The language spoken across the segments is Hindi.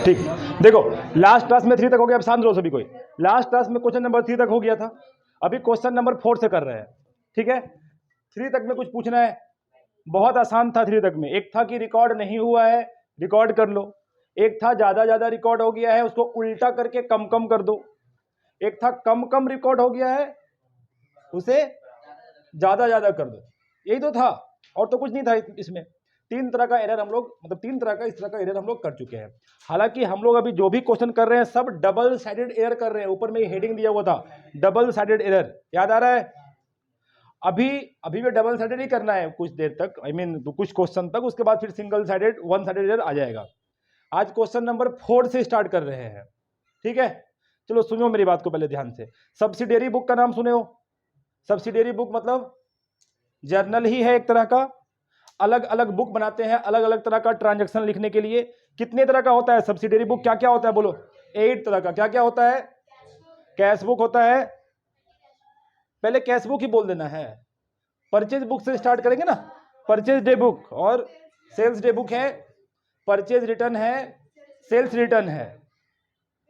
ठीक, देखो लास्ट क्लास में 3 तक हो गया। अब शांत रहो सभी कोई। लास्ट क्लास में क्वेश्चन नंबर 3 तक हो गया था, अभी क्वेश्चन नंबर 4 से कर रहे हैं। ठीक है, 3 तक में कुछ पूछना है, बहुत आसान था। 3 तक में एक था कि रिकॉर्ड नहीं हुआ है, रिकॉर्ड कर लो। एक था ज्यादा रिकॉर्ड हो गया है, उसको उल्टा करके कम कम कर दो। एक था कम रिकॉर्ड हो गया है, उसे ज्यादा कर दो। यही तो था, और तो कुछ नहीं था इसमें। 3 तरह का एरर हम लोग, मतलब 3 तरह का इस तरह का एरर हम लोग कर चुके हैं। हालांकि हम लोग अभी जो भी क्वेश्चन कर रहे हैं सब डबल साइडेड एरर कर रहे हैं। ऊपर में हेडिंग दिया हुआ था डबल साइडेड एरर, याद आ रहा है? अभी भी डबल साइडेड ही करना है कुछ देर तक, कुछ क्वेश्चन तक। उसके बाद फिर single sided, one sided error आ जाएगा। आज क्वेश्चन नंबर 4 से स्टार्ट कर रहे हैं। ठीक है, चलो सुनो मेरी बात को पहले ध्यान से। सब्सिडियरी बुक का नाम सुने हो? सब्सिडियरी बुक मतलब जर्नल ही है एक तरह का। अलग अलग बुक बनाते हैं अलग अलग तरह का ट्रांजैक्शन लिखने के लिए। कितने तरह का होता है सब्सिडियरी बुक? क्या क्या होता है बोलो? 8 तरह का। क्या क्या होता है? कैश बुक होता है, पहले कैश बुक ही बोल देना है। परचेज बुक से स्टार्ट करेंगे ना, परचेज डे बुक और सेल्स डे बुक है, परचेज रिटर्न है, सेल्स रिटर्न है।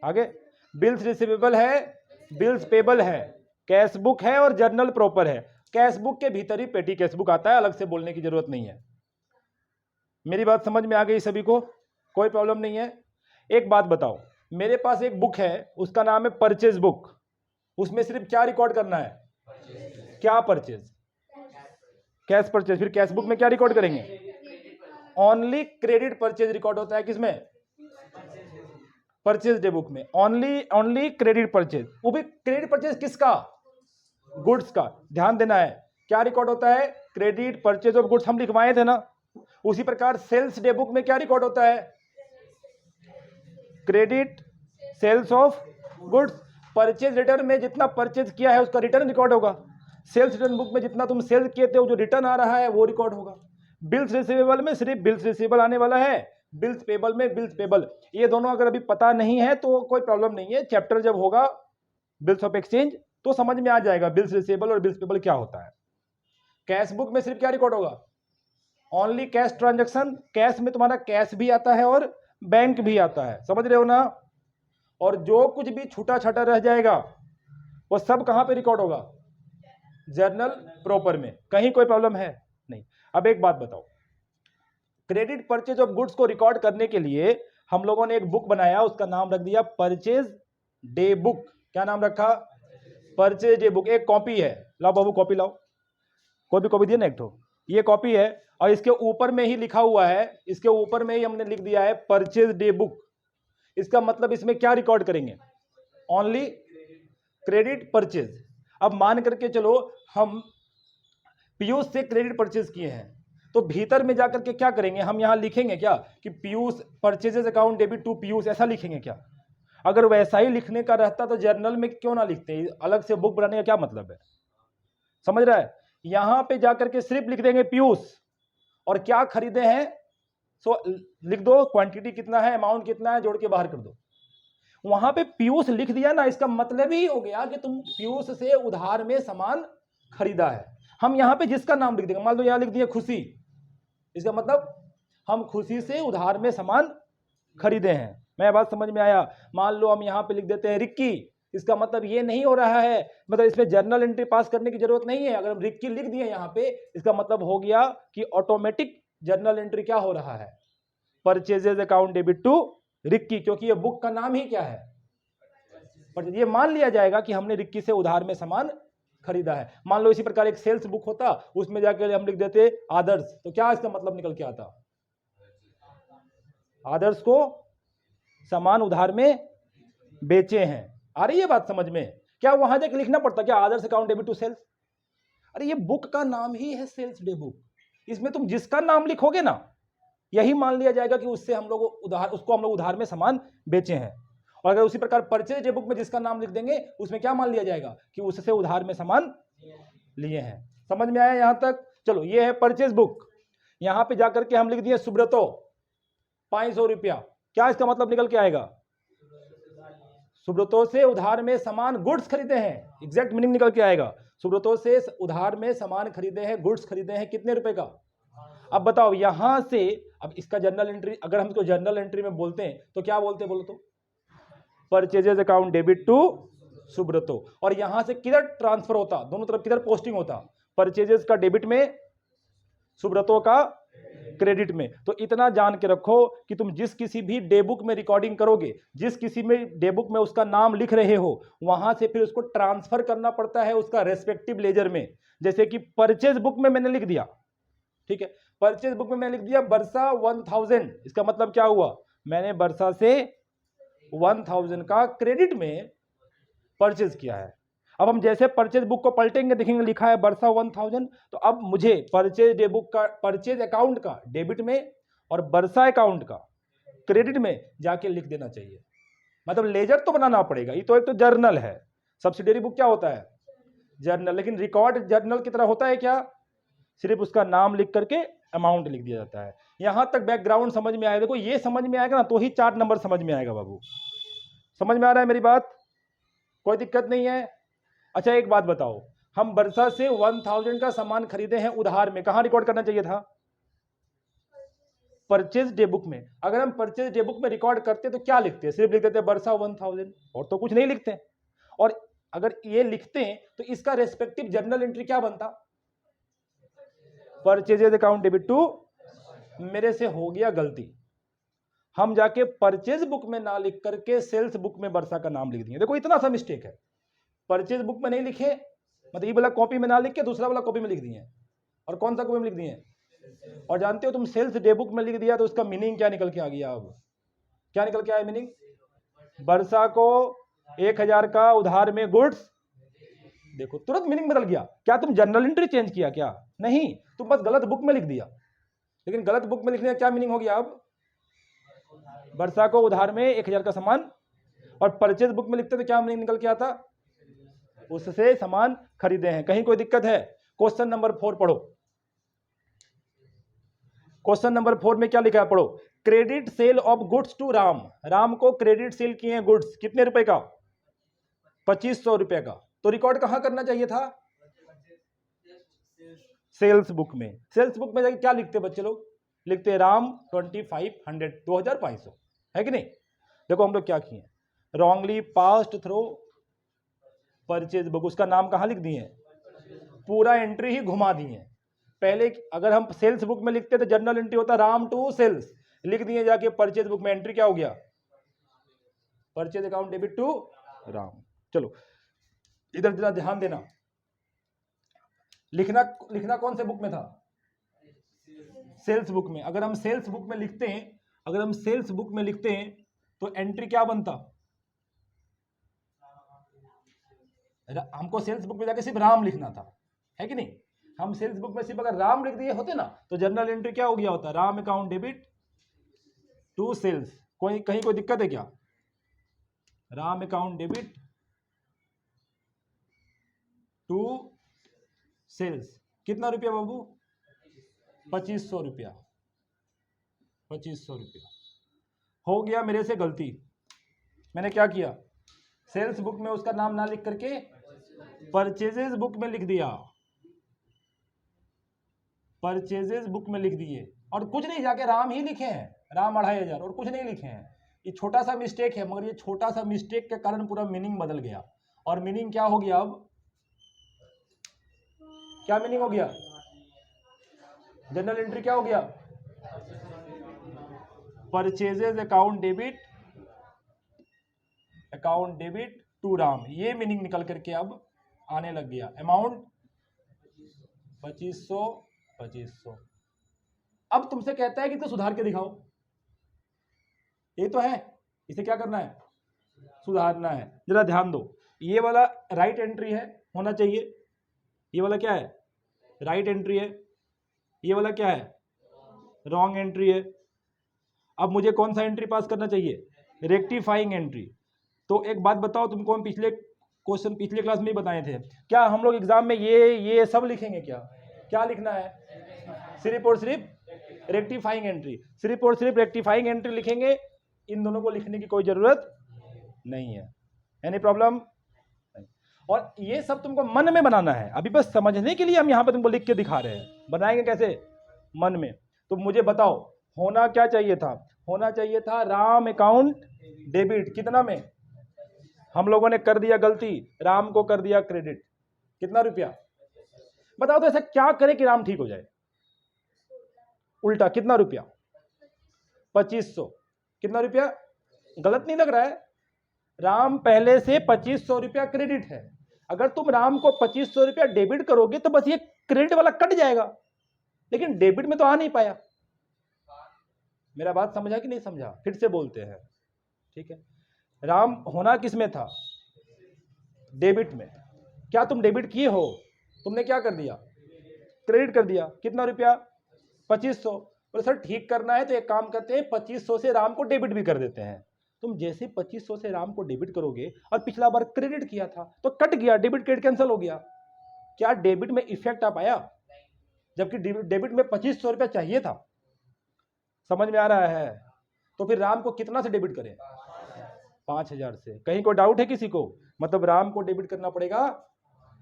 आगे बिल्स रिसीवेबल है, बिल्स पेबल है, कैश बुक है और जर्नल प्रॉपर है। कैश बुक के भीतर ही पेटी कैश बुक आता है, अलग से बोलने की जरूरत नहीं है। मेरी बात समझ में आ गई सभी को? कोई प्रॉब्लम नहीं है। एक बात बताओ, मेरे पास एक बुक है, उसका नाम है परचेज बुक। उसमें सिर्फ क्या रिकॉर्ड करना है? क्या? Purchase, cash purchase. फिर कैश बुक में क्या रिकॉर्ड करेंगे? ओनली क्रेडिट परचेज रिकॉर्ड होता है। किसमें? परचेज डे बुक में ओनली क्रेडिट परचेज। वो भी क्रेडिट परचेज किसका? गुड्स का। ध्यान देना है, क्या रिकॉर्ड होता है? Credit purchase of goods. हम लिखवाए थे ना। उसी प्रकार सेल्स डे बुक में क्या रिकॉर्ड होता है? Credit sales of goods. Purchase return में जितना परचेज किया है उसका रिटर्न रिकॉर्ड होगा। सेल्स रिटर्न बुक में जितना तुम सेल किए थे, वो जो रिटर्न आ रहा है वो रिकॉर्ड होगा। बिल्स रिसीवेबल में सिर्फ बिल्स रिसीवेबल आने वाला है, बिल्स पेबल में बिल्स पेबल। ये दोनों अगर अभी पता नहीं है तो कोई प्रॉब्लम नहीं है, चैप्टर जब होगा बिल्स ऑफ एक्सचेंज तो समझ में आ जाएगा बिल्स रिसीवेबल और बिल्स पेबल क्या होता है। कैश बुक में सिर्फ क्या रिकॉर्ड होगा? Only cash transaction. कैश में तुम्हारा कैश भी आता है और बैंक भी आता है, समझ रहे हो ना? और जो कुछ भी छूटा छाटा रह जाएगा वो सब कहां पे रिकॉर्ड होगा? जर्नल प्रॉपर में। कहीं कोई प्रॉब्लम है? नहीं। अब एक बात बताओ, क्रेडिट परचेज ऑफ गुड्स को रिकॉर्ड करने के लिए हम लोगों ने एक बुक बनाया, उसका नाम रख दिया परचेज डे बुक। क्या नाम रखा? Purchase day book. एक कॉपी है, लाओ बाबू कॉपी लाओ। कोई भी कॉपी दिया ना एक ठो, ये कॉपी है और इसके ऊपर में ही लिखा हुआ है, इसके ऊपर में ही हमने लिख दिया है परचेज डे बुक। इसका मतलब इसमें क्या रिकॉर्ड करेंगे? Only credit purchase. अब मान करके चलो हम पीयूष से क्रेडिट परचेज किए हैं, तो भीतर में जाकर के क्या करेंगे? हम यहां लिखेंगे क्या कि Piyush purchases account debit to Piyush, ऐसा लिखेंगे क्या? अगर वैसा ही लिखने का रहता तो जर्नल में क्यों ना लिखते? अलग से बुक बनाने का क्या मतलब है? समझ रहा है? यहां पे जाकर के सिर्फ लिख देंगे पीयूष और क्या खरीदे हैं सो लिख दो, क्वांटिटी कितना है, अमाउंट कितना है, जोड़ के बाहर कर दो। वहां पे पीयूष लिख दिया ना, इसका मतलब ही हो गया कि तुम पीयूष से उधार में सामान खरीदा है। हम यहां पे जिसका नाम लिख देंगे, मान लो यहां लिख दिया खुशी, इसका मतलब हम खुशी से उधार में सामान खरीदे हैं। मैं बात समझ में आया? मान लो हम यहां पे लिख देते हैं रिक्की, इसका मतलब ये नहीं हो रहा है, मतलब इसमें जर्नल एंट्री पास करने की जरूरत नहीं है। अगर हम रिक्की लिख दिए यहां पे, इसका मतलब हो गया कि ऑटोमेटिक जर्नल एंट्री क्या हो रहा है? Purchases account debit to Ricky, क्योंकि ये बुक का नाम ही क्या है? पर ये मान लिया जाएगा कि हमने रिक्की से उधार में सामान खरीदा है। मान लो इसी प्रकार एक सेल्स बुक होता, उसमें जाकर हम लिख देते आदर्श, तो क्या इसका मतलब निकल के आता? आदर्श को सामान उधार में बेचे हैं। आ रही है बात समझ में? क्या वहां जाकर लिखना पड़ता क्या आदर्श अकाउंट डेबिट टू सेल्स? अरे ये बुक का नाम ही है सेल्स डे बुक, इसमें तुम जिसका नाम लिखोगे ना, यही मान लिया जाएगा कि उससे हम लोग उधार, उसको हम लोग उधार में सामान बेचे हैं। और अगर उसी प्रकार परचेज डे बुक में जिसका नाम लिख देंगे, उसमें क्या मान लिया जाएगा कि उससे उधार में सामान लिए हैं। समझ में आया यहां तक? चलो ये है परचेज बुक। यहां पे जाकर के हम लिख दिए सुब्रतो 500 रुपया, क्या इसका मतलब निकल के आएगा? सुब्रतो से उधार में सामान गुड्स खरीदे हैं, एग्जैक्ट मीनिंग निकल के आएगा। सुब्रतो से उधार में सामान खरीदे हैं, गुड्स खरीदे हैं, कितने रुपए का? अब बताओ यहां से, अब इसका जर्नल एंट्री, अगर हम इसको जर्नल एंट्री में बोलते हैं तो क्या बोलते हैं बोलो तो? Purchases account debit to Subrato. और यहां से किधर ट्रांसफर होता, दोनों तरफ किधर पोस्टिंग होता? परचेजेज का डेबिट में, सुब्रतो का क्रेडिट में। तो इतना जान के रखो कि तुम जिस किसी भी डे बुक में रिकॉर्डिंग करोगे, जिस किसी में डे बुक में उसका नाम लिख रहे हो, वहां से फिर उसको ट्रांसफर करना पड़ता है उसका रेस्पेक्टिव लेजर में। जैसे कि परचेज बुक में मैंने लिख दिया, ठीक है, परचेज बुक में मैंने लिख दिया वर्षा 1000, इसका मतलब क्या हुआ? मैंने वर्षा से 1000 का क्रेडिट में परचेज किया है। अब हम जैसे परचेज बुक को पलटेंगे, देखेंगे लिखा है वर्षा 1000, तो अब मुझे परचेज डे बुक का, परचेज अकाउंट का डेबिट में और वर्षा अकाउंट का क्रेडिट में जाके लिख देना चाहिए। मतलब लेजर तो बनाना पड़ेगा। ये तो एक तो जर्नल है, सब्सिडियरी बुक क्या होता है? जर्नल। लेकिन रिकॉर्ड जर्नल की तरह होता है क्या? सिर्फ उसका नाम लिख करके अमाउंट लिख दिया जाता है। यहां तक बैकग्राउंड समझ में आया? देखो ये समझ में आएगा ना तो ही 4 नंबर समझ में आएगा बाबू। समझ में आ रहा है मेरी बात? कोई दिक्कत नहीं है? अच्छा एक बात बताओ, हम वर्षा से 1000 का सामान खरीदे हैं उधार में, कहां रिकॉर्ड करना चाहिए था? परचेज डे बुक में। अगर हम परचेज डे बुक में रिकॉर्ड करते तो क्या लिखते? सिर्फ लिख देते वर्षा 1000 और तो कुछ नहीं लिखते। और अगर ये लिखते तो इसका रेस्पेक्टिव जर्नल एंट्री क्या बनता? Purchases account debit to. मेरे से हो गया गलती, हम जाके परचेज बुक में ना लिख करके सेल्स बुक में वर्षा का नाम लिख दिए। देखो इतना सा मिस्टेक है, परचेज बुक में नहीं लिखे, मतलब ये वाला कॉपी में ना लिख के दूसरा वाला कॉपी में लिख दिए। और कौन सा कॉपी में लिख दिए? और जानते हो तुम सेल्स डे बुक में लिख दिया तो उसका मीनिंग क्या निकल के आ गया? अब क्या निकल के आया मीनिंग? वर्षा को 1000 का उधार में गुड्स। देखो तुरंत मीनिंग बदल गया। क्या तुम जर्नल एंट्री चेंज किया क्या? नहीं, तुम बस गलत बुक में लिख दिया। लेकिन गलत बुक में लिखने का क्या मीनिंग हो गया? अब वर्षा को उधार में 1000 का सामान, और परचेज बुक में लिखते तो क्या मीनिंग निकल के आता? उससे सामान खरीदे हैं। कहीं कोई दिक्कत है? क्वेश्चन नंबर 4 पढ़ो। क्वेश्चन नंबर 4 में क्या लिखा है पढ़ो। Credit sale of goods to Ram. Ram को क्रेडिट सेल किए हैं गुड्स, कितने रुपए का? 2500 रुपए का। तो रिकॉर्ड कहां करना चाहिए था? सेल्स बुक में। सेल्स बुक में जाके क्या लिखते बच्चे लोग? लिखते राम 2500, 2500, है कि नहीं? देखो हम लोग क्या किए, wrongly passed through purchase book, उसका नाम कहां लिख दिए? पूरा एंट्री ही घुमा दिए। पहले अगर हम सेल्स बुक में लिखते तो जर्नल एंट्री होता राम टू सेल्स, लिख दिए जाके परचेज बुक में, एंट्री क्या हो गया? Purchase account debit to Ram. चलो इधर जरा ध्यान देना, लिखना कौन से बुक में था? सेल्स बुक में। अगर हम सेल्स बुक में लिखते हैं, अगर हम सेल्स बुक में लिखते हैं तो एंट्री क्या बनता? हमको सेल्स बुक में जाके सिर्फ राम लिखना था, है कि नहीं? हम सेल्स बुक में सिर्फ अगर राम लिख दिए होते ना तो जर्नल एंट्री क्या हो गया होता? Ram account debit to sales. कहीं कोई दिक्कत है क्या? Ram account debit to sales. कितना रुपया बाबू? 2500 रुपया। 2500 रुपया। हो गया मेरे से गलती, मैंने क्या किया? सेल्स बुक में उसका नाम ना लिख करके परचेजेस बुक में लिख दिया, परचेजेस बुक में लिख दिए। और कुछ नहीं, जाके राम ही लिखे हैं, राम 2500, और कुछ नहीं लिखे हैं। ये छोटा सा मिस्टेक है, मगर ये छोटा सा मिस्टेक के कारण पूरा मीनिंग बदल गया। और मीनिंग क्या हो गया? अब क्या मीनिंग हो गया? जनरल एंट्री क्या हो गया? Purchases account debit to Ram, ये मीनिंग निकल करके अब आने लग गया। अमाउंट 2500। अब तुमसे कहता है कि तो सुधार के दिखाओ, ये तो है, इसे क्या करना है? सुधारना है। जरा ध्यान दो, ये वाला राइट एंट्री है, होना चाहिए। ये वाला क्या है? राइट एंट्री है। ये वाला क्या है? रॉन्ग एंट्री है। अब मुझे कौन सा एंट्री पास करना चाहिए? Rectifying entry. तो एक बात बताओ, तुमको हम पिछले क्वेश्चन पिछले क्लास में ही बताए थे, क्या हम लोग एग्जाम में ये सब लिखेंगे? क्या लिखना है? सिर्फ और सिर्फ रेक्टिफाइंग एंट्री, सिर्फ और सिर्फ रेक्टिफाइंग एंट्री लिखेंगे। इन दोनों को लिखने की कोई जरूरत नहीं है। Any problem? और ये सब तुमको मन में बनाना है, अभी बस समझने के लिए हम यहाँ पे तुमको लिख के दिखा रहे हैं। बनाएंगे कैसे? मन में। तो मुझे बताओ होना क्या चाहिए था? होना चाहिए था राम अकाउंट डेबिट। कितना में? हम लोगों ने कर दिया गलती, राम को कर दिया क्रेडिट। कितना रुपया? बताओ तो ऐसा क्या करे कि राम ठीक हो जाए? उल्टा। कितना रुपया? 2500। कितना रुपया? गलत नहीं लग रहा है? राम पहले से 2500 रुपया क्रेडिट है। अगर तुम राम को 2500 रुपया डेबिट करोगे तो बस ये क्रेडिट वाला कट जाएगा, लेकिन डेबिट में तो आ नहीं पाया। मेरा बात समझा कि नहीं समझा? फिर से बोलते हैं, ठीक है। राम होना किस में था? डेबिट में। क्या तुम डेबिट किए हो? तुमने क्या कर दिया? क्रेडिट कर दिया। कितना रुपया? 2500। बोले सर ठीक करना है तो एक काम करते हैं, 2500 से राम को डेबिट भी कर देते हैं। तुम जैसे 2500 से राम को डेबिट करोगे और पिछला बार क्रेडिट किया था तो कट गया, डेबिट क्रेडिट कैंसिल हो गया। क्या डेबिट में इफेक्ट आ पाया? जबकि डेबिट में 2500 रुपया चाहिए था। समझ में आ रहा है? तो फिर राम को कितना से डेबिट करें? 5000 से। कहीं कोई डाउट है किसी को? मतलब राम को डेबिट करना पड़ेगा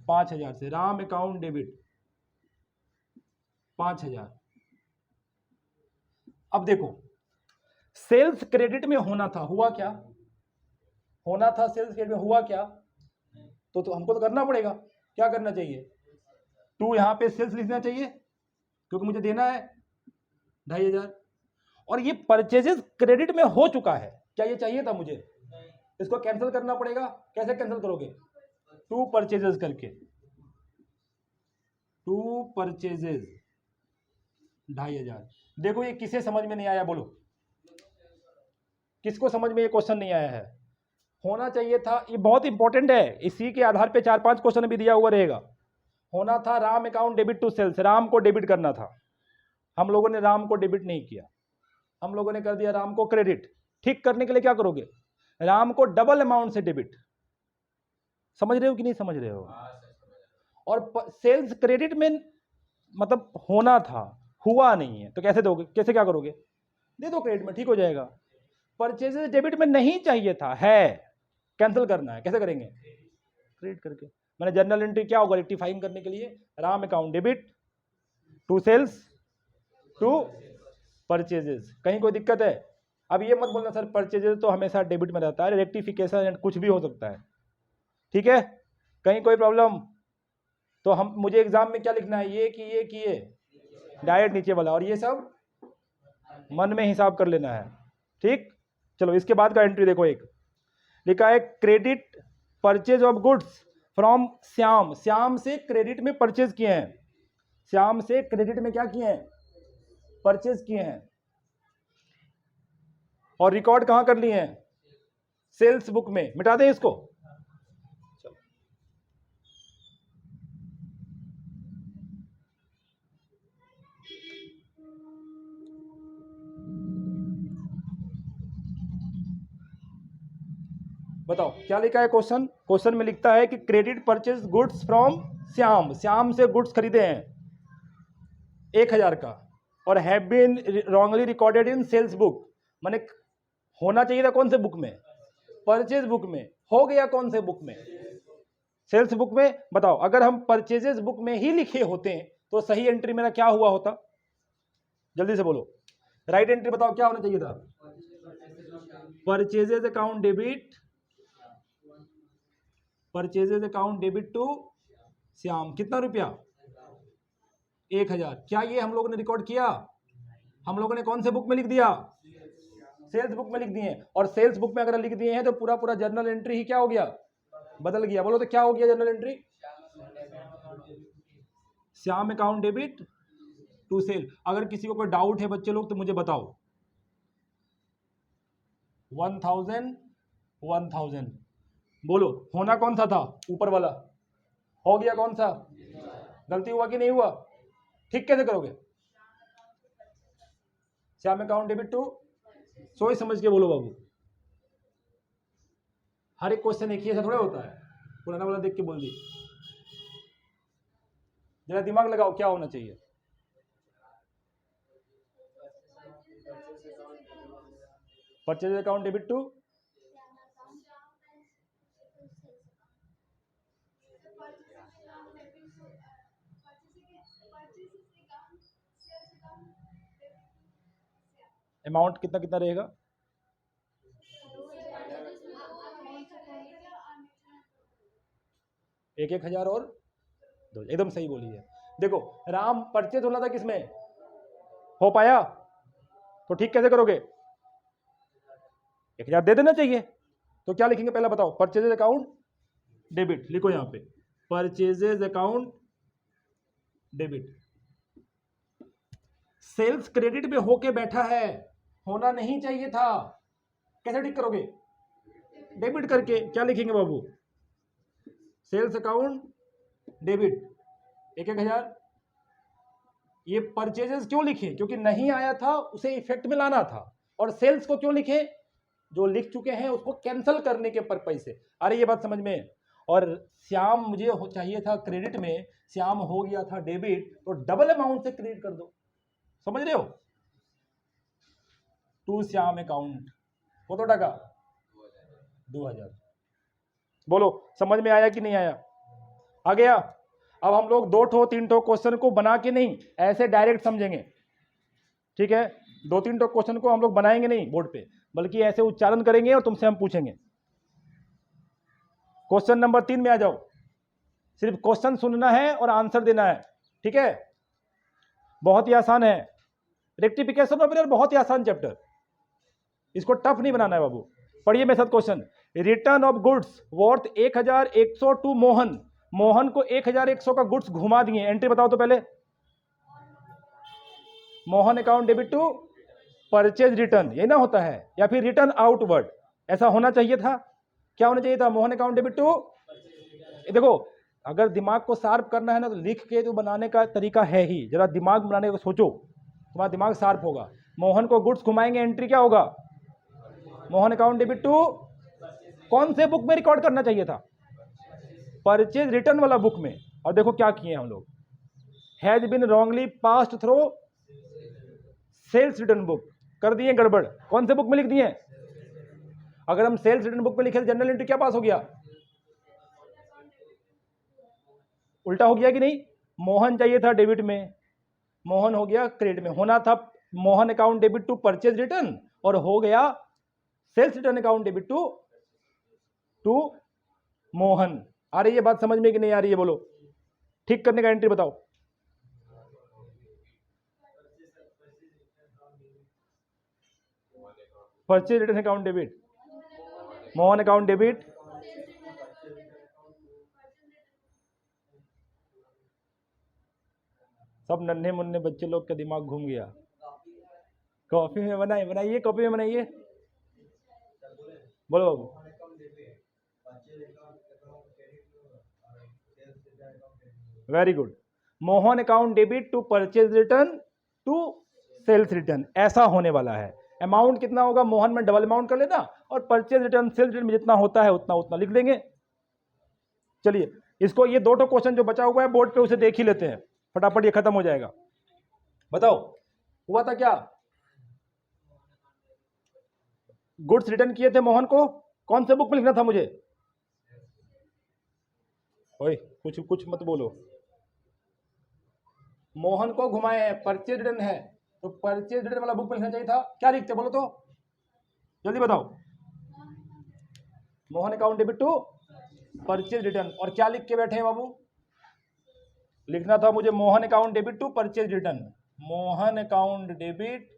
5000 से। Ram account debit 5000। अब देखो सेल्स क्रेडिट में होना था, हुआ क्या? होना था सेल्स क्रेडिट में, हुआ क्या? तो हमको तो करना पड़ेगा। क्या करना चाहिए? टू यहां पे सेल्स लिखना चाहिए क्योंकि मुझे देना है 2500। और ये परचेजेस क्रेडिट में हो चुका है। क्या ये चाहिए था मुझे? इसको कैंसिल करना पड़ेगा। कैसे कैंसिल करोगे? टू परचेजेस करके। To purchases 2500। देखो ये किसे समझ में नहीं आया? बोलो किसको समझ में ये क्वेश्चन नहीं आया है? होना चाहिए था, ये बहुत इंपॉर्टेंट है, इसी के आधार पे 4-5 क्वेश्चन भी दिया हुआ रहेगा। होना था Ram account debit to sales, Ram को डेबिट करना था। हम लोगों ने राम को डेबिट नहीं किया, हम लोगों ने कर दिया राम को क्रेडिट। ठीक करने के लिए क्या करोगे? राम को डबल अमाउंट से डेबिट। समझ रहे हो कि नहीं समझ रहे हो? और सेल्स क्रेडिट में मतलब होना था, हुआ नहीं है, तो कैसे दोगे? कैसे क्या करोगे? दे दो क्रेडिट में, ठीक हो जाएगा। परचेजेस डेबिट में नहीं चाहिए था, है, कैंसिल करना है। कैसे करेंगे? क्रेडिट करके। मैंने जर्नल एंट्री क्या होगा रेक्टिफाइंग करने के लिए? Ram account debit to sales to purchases. कहीं कोई दिक्कत है? अब ये मत बोलना सर परचेजेस तो हमेशा डेबिट में रहता है, रेक्टिफिकेशन कुछ भी हो सकता है, ठीक है। कहीं कोई प्रॉब्लम? तो हम मुझे एग्जाम में क्या लिखना है? ये कि ये कि ये, डायरेक्ट नीचे वाला, और ये सब मन में हिसाब कर लेना है, ठीक। चलो इसके बाद का एंट्री देखो, एक लिखा है credit purchase of goods from Shyam. Shyam से क्रेडिट में परचेज किए हैं, श्याम से क्रेडिट में क्या किए हैं? परचेज किए हैं। और रिकॉर्ड कहां कर लिए हैं? सेल्स बुक में। मिटा दें इसको। चलो बताओ क्या लिखा है क्वेश्चन? क्वेश्चन में लिखता है कि credit purchase goods from Shyam, Shyam से गुड्स खरीदे हैं 1000 का, और have been wrongly recorded in sales book. माने होना चाहिए था कौन से बुक में? परचेज बुक में। हो गया कौन से बुक में? सेल्स बुक में। बताओ अगर हम परचेजेस बुक में ही लिखे होते तो सही एंट्री मेरा क्या हुआ होता? जल्दी से बोलो, राइट एंट्री बताओ क्या होना चाहिए था? Purchases account debit, purchases account debit to Shyam. कितना रुपया? 1000। क्या ये हम लोगों ने रिकॉर्ड किया? हम लोगों ने कौन से बुक में लिख दिया? सेल्स बुक में लिख दिए। और सेल्स बुक में अगर लिख दिए हैं तो पूरा पूरा जर्नल एंट्री ही क्या हो गया? बदल गया। बोलो तो क्या हो गया journal entry? Shyam account debit to sale. अगर किसी को कोई डाउट है बच्चे लोग तो मुझे बताओ। 1000 1000 बोलो, होना कौन सा था? ऊपर वाला। हो गया कौन सा? गलती हुआ कि नहीं हुआ? ठीक कैसे करोगे? श्याम अकाउंट डेबिट टू, सोच समझ के बोलो बाबू। हर एक क्वेश्चन एक ही ऐसा थोड़ा होता है, पुराना वाला देख के बोल दी। जरा दिमाग लगाओ क्या होना चाहिए? Purchase account debit to, amount कितना कितना रहेगा? एक 1,000 और 2, एकदम सही बोली है। देखो राम परचेज होना था किसमें, हो पाया तो ठीक कैसे करोगे? 1,000 दे देना चाहिए। तो क्या लिखेंगे पहला बताओ? परचेजेज अकाउंट डेबिट, लिखो यहां पे purchases account debit. Sales credit में होके बैठा है, होना नहीं चाहिए था, कैसे ठीक करोगे? डेबिट करके। क्या लिखेंगे बाबू? Sales account debit 1,000। ये परचेजेस क्यों लिखे? क्योंकि नहीं आया था, उसे इफेक्ट में लाना था। और सेल्स को क्यों लिखे? जो लिख चुके हैं उसको कैंसिल करने के पर्पज से। अरे ये बात समझ में। और श्याम मुझे चाहिए था क्रेडिट में, श्याम हो गया था डेबिट, तो डबल अमाउंट से क्रेडिट कर दो। समझ रहे हो? टू श्याम अकाउंट कत टाका? 2,000। बोलो समझ में आया कि नहीं आया? आ गया? अब हम लोग 2 3 क्वेश्चन को बना के नहीं, ऐसे डायरेक्ट समझेंगे। ठीक है? 2 3 क्वेश्चन को हम लोग बनाएंगे नहीं बोर्ड पे, बल्कि ऐसे उच्चारण करेंगे और तुमसे हम पूछेंगे। क्वेश्चन नंबर 3 में आ जाओ। सिर्फ क्वेश्चन सुनना है और आंसर देना है। ठीक है? बहुत ही आसान है। रेक्टिफिकेशन ऑफ एरर बहुत ही आसान चैप्टर, इसको टफ नहीं बनाना है बाबू। पढ़िए मेरे साथ question. Return of goods worth 1,100 to Mohan. Mohan को 1,100 का गुड्स घुमा दिए। एंट्री बताओ तो पहले। Mohan account debit to purchase return, ये ना होता है, या फिर रिटर्न आउटवर्ड, ऐसा होना चाहिए था। क्या होना चाहिए था? Mohan account debit to. देखो अगर दिमाग को शार्प करना है ना, तो लिख के तो बनाने का तरीका है ही। जरा दिमाग बनाने को सोचो, तुम्हारा दिमाग शार्प होगा। मोहन को गुड्स घुमाएंगे, एंट्री क्या होगा? Mohan account debit to. कौन से बुक में रिकॉर्ड करना चाहिए था? परचेज रिटर्न वाला बुक में। और देखो क्या किए हम लोग, has been wrongly passed through sales return book, कर दिए गड़बड़। कौन से बुक में लिख दिए? अगर हम सेल्स रिटर्न बुक में लिखे जनरल एंट्री क्या पास हो गया? उल्टा हो गया कि नहीं? मोहन चाहिए था डेबिट में, मोहन हो गया क्रेडिट में। होना था Mohan account debit to purchase return, और हो गया sales return account debit to Mohan. आ रही है बात समझ में कि नहीं आ रही है? बोलो। ठीक करने का एंट्री बताओ। Purchase return account debit, Mohan account debit. सब नन्हे मुन्ने बच्चे लोग का दिमाग घूम गया। कॉपी में बनाइए, कॉपी में बनाइए। बोलो बाबू। Very good. Mohan account debit to purchase return to sales return, ऐसा होने वाला है। अमाउंट कितना होगा? मोहन में डबल अमाउंट कर लेना, और परचेज रिटर्न सेल्स रिटर्न में जितना होता है उतना उतना लिख देंगे। चलिए इसको, ये 2 क्वेश्चन जो बचा हुआ है बोर्ड पे, उसे देख ही लेते हैं फटाफट, ये खत्म हो जाएगा। बताओ हुआ था क्या? गुड्स रिटर्न किए थे मोहन को, कौन से बुक में लिखना था मुझे? ओए कुछ कुछ मत बोलो। मोहन को घुमाए हैं, परचेज रिटर्न है, तो परचेज रिटर्न वाला बुक में लिखना चाहिए था। क्या लिखते बोलो तो, जल्दी बताओ। Mohan account debit to purchase return, और क्या लिख के बैठे हैं बाबू? लिखना था मुझे Mohan account debit to purchase return, Mohan account debit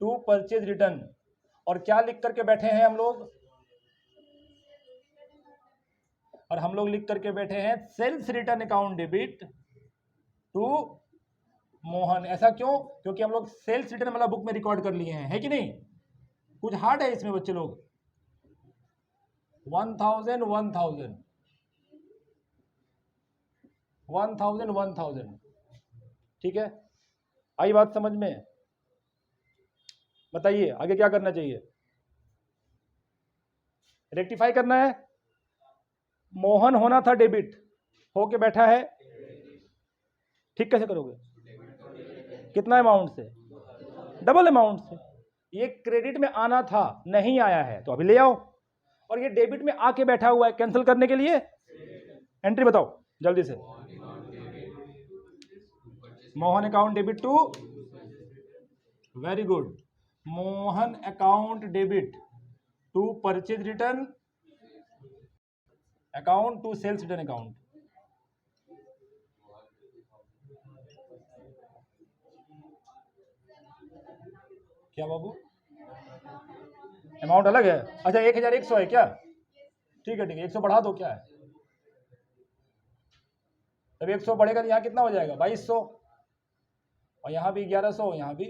to purchase return. और क्या लिख करके बैठे हैं हम लोग? और हम लोग लिख करके बैठे हैं sales return account debit to Mohan. ऐसा क्यों? क्योंकि हम लोग सेल्स रिटर्न वाला बुक में रिकॉर्ड कर लिए हैं, है कि नहीं? कुछ हार्ड है इसमें बच्चे लोग? 1,000 1,000 1,000 1,000, ठीक है? आई बात समझ में? बताइए आगे क्या करना चाहिए? रेक्टिफाई करना है। मोहन होना था डेबिट, होके बैठा है, ठीक कैसे करोगे? कितना अमाउंट से? डबल अमाउंट से। ये क्रेडिट में आना था, नहीं आया है, तो अभी ले आओ। और ये डेबिट में आके बैठा हुआ है, कैंसिल करने के लिए। एंट्री बताओ जल्दी से। Mohan account debit to, very good, Mohan account debit to purchase return account to sales return account. क्या बाबू, अमाउंट अलग है? अच्छा 1100 है क्या? ठीक है 100 बढ़ा दो, क्या है? तब 100 बढ़ेगा तो यहाँ कितना हो जाएगा? 2200, और यहाँ भी 1100, यहाँ भी।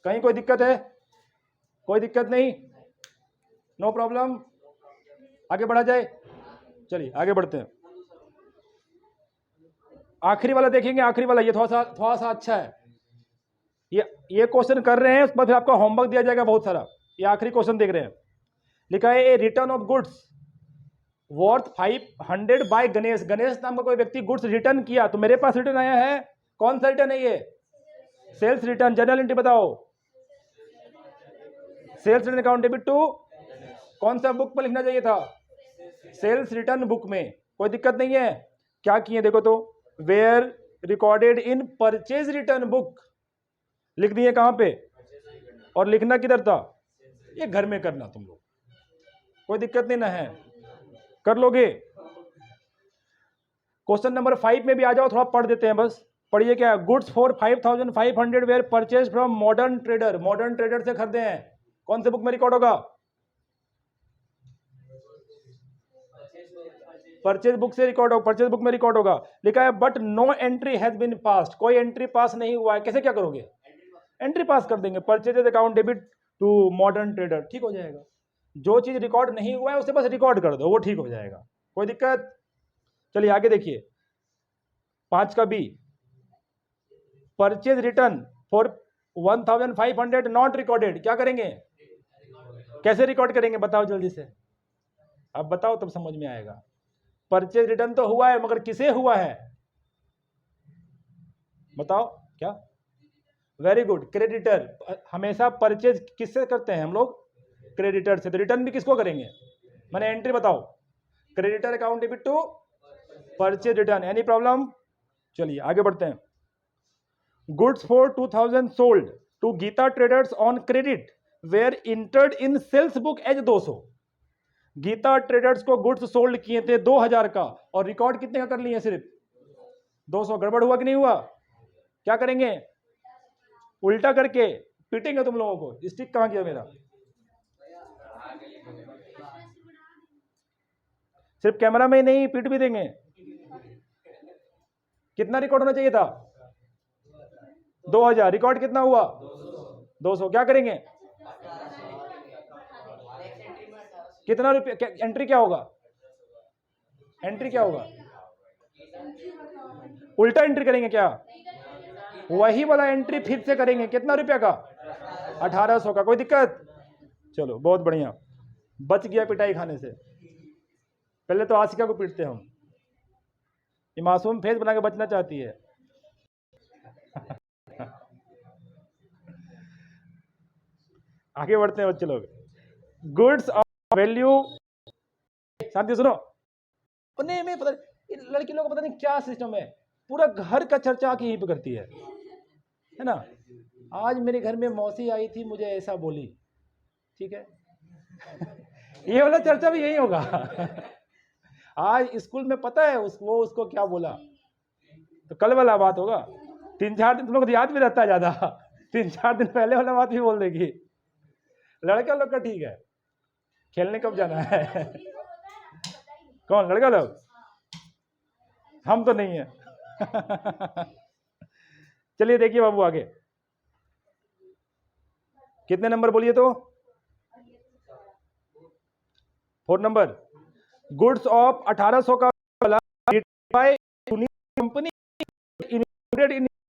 कहीं कोई दिक्कत है? कोई दिक्कत नहीं, नो प्रॉब्लम। आगे बढ़ा जाए, चलिए आगे बढ़ते हैं। आखिरी वाला देखेंगे, आखिरी वाला ये थोड़ा सा अच्छा है। ये क्वेश्चन कर रहे हैं, उसके बाद फिर आपका होमवर्क दिया जाएगा बहुत सारा। ये आखिरी क्वेश्चन देख रहे हैं, लिखा है a return of goods worth 500 by Ganesh. Ganesh नाम का कोई व्यक्ति गुड्स रिटर्न किया, तो मेरे पास रिटर्न आया है। कौन सा रिटर्न है ये? Sales return. जर्नल एंट्री बताओ, sales return account debit to कौन सा बुक में लिखना चाहिए था? सेल्स रिटर्न बुक में। कोई दिक्कत नहीं है। क्या किए देखो तो, were recorded in purchase return book लिख दिए कहां पे, और लिखना किधर था? ये घर में करना तुम लोग, कोई दिक्कत नहीं ना है, कर लोगे। क्वेश्चन नंबर 5 में भी आ जाओ, थोड़ा पढ़ देते हैं बस। पढ़िए क्या, goods for 5500 were purchase from modern trader. Modern trader से खरीदे हैं, कौन से बुक में रिकॉर्ड होगा? परचेज बुक से रिकॉर्ड होगा, परचेज बुक में रिकॉर्ड होगा। लिखा है but no entry has been passed, कोई एंट्री पास नहीं हुआ है। कैसे क्या करोगे? एंट्री पास कर देंगे, purchase account debit to modern trader, ठीक हो जाएगा। जो चीज रिकॉर्ड नहीं हुआ है उसे बस रिकॉर्ड कर दो, वो ठीक हो जाएगा, कोई दिक्कत। चलिए आगे देखिए, 5 का B, purchase return for 1500 not recorded, क्या करेंगे? कैसे रिकॉर्ड करेंगे बताओ जल्दी से, अब बताओ तब समझ में आएगा। परचेज रिटर्न तो हुआ है, मगर किसे हुआ है बताओ? क्या? Very good, creditor. हमेशा परचेज किससे करते हैं हम लोग? क्रेडिटर से। तो रिटर्न भी किसको करेंगे? मैंने एंट्री बताओ, creditor account debit to purchase return. Any problem? चलिए आगे बढ़ते हैं। Goods for 2000 sold to Geeta traders on credit were entered in sales book as 200। Geeta traders को गुड्स सोल्ड किए थे 2000 का, और रिकॉर्ड कितने का कर लिए? सिर्फ 200। गड़बड़ हुआ कि नहीं हुआ? क्या करेंगे? उल्टा करके पीटेंगे तुम लोगों को। स्टिक कहां गया मेरा? सिर्फ कैमरा में ही नहीं, पीट भी देंगे। कितना रिकॉर्ड होना चाहिए था? 2000। रिकॉर्ड कितना हुआ? 200। क्या करेंगे? कितना रुपया? एंट्री क्या होगा? एंट्री क्या होगा? उल्टा एंट्री करेंगे क्या? वही वाला एंट्री फिर से करेंगे। कितना रुपया का? 1800 का। कोई दिक्कत? चलो बहुत बढ़िया, बच गया पिटाई खाने से। पहले तो आशिका को पीटते हम, ये मासूम फेस बना के बचना चाहती है। आगे बढ़ते हैं बच्चे लोग। गुड्स ऑफ वैल्यू, शांति सुनो। नहीं में पता, लड़की लोग को पता नहीं क्या सिस्टम है, पूरा घर का चर्चा आके यहीं पे करती है ना। आज मेरे घर में मौसी आई थी, मुझे ऐसा बोली, ठीक है। ये वाला चर्चा भी यही होगा। आज स्कूल में पता है वो उसको क्या बोला, तो कल वाला बात होगा। 3-4 दिन तुम लोग याद भी रहता है ज्यादा, 3-4 दिन पहले वाला बात भी बोल देगी। लड़का लोग का ठीक है, खेलने कब जाना है? कौन लड़का लोग? हम तो नहीं है। चलिए देखिए बाबू आगे, कितने नंबर बोलिए तो? 4 नंबर। गुड्स ऑफ 1800 का कंपनी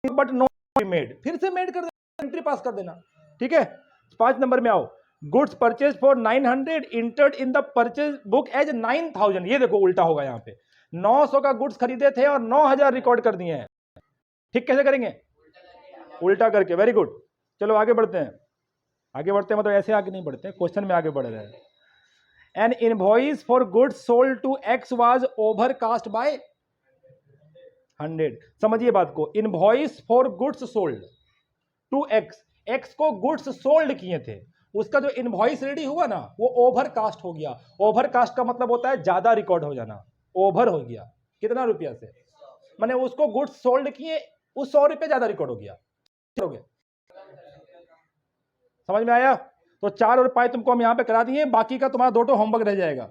बट नॉट मेड, फिर से मेड कर देना, एंट्री पास कर देना, ठीक है। 5 नंबर में आओ। Goods purchase for 900 entered in the purchase book as 9000। ये देखो उल्टा होगा, यहाँ पे 900 का गुड्स खरीदे थे और 9000 रिकॉर्ड कर दिए हैं। ठीक कैसे करेंगे? उल्टा करके। Very good. चलो आगे बढ़ते हैं। आगे बढ़ते हैं मतलब ऐसे आगे नहीं बढ़ते, क्वेश्चन में आगे बढ़ रहे हैं। An invoice for goods sold to X was overcast by 100। समझिए बात को, invoice for goods sold to X, X को गुड्स सोल्ड किए थे, उसका जो इनवॉइस रेडी हुआ ना वो ओवर कास्ट हो गया। ओवर कास्ट का मतलब होता है ज्यादा रिकॉर्ड हो जाना, ओवर हो गया कितना रुपया से, माने उसको गुड्स सोल्ड किए उस 100 रुपये ज्यादा रिकॉर्ड हो गया। समझ में आया? तो 4 और 5 तुमको हम यहाँ पे करा दिए, बाकी का तुम्हारा 2 होमवर्क रह जाएगा।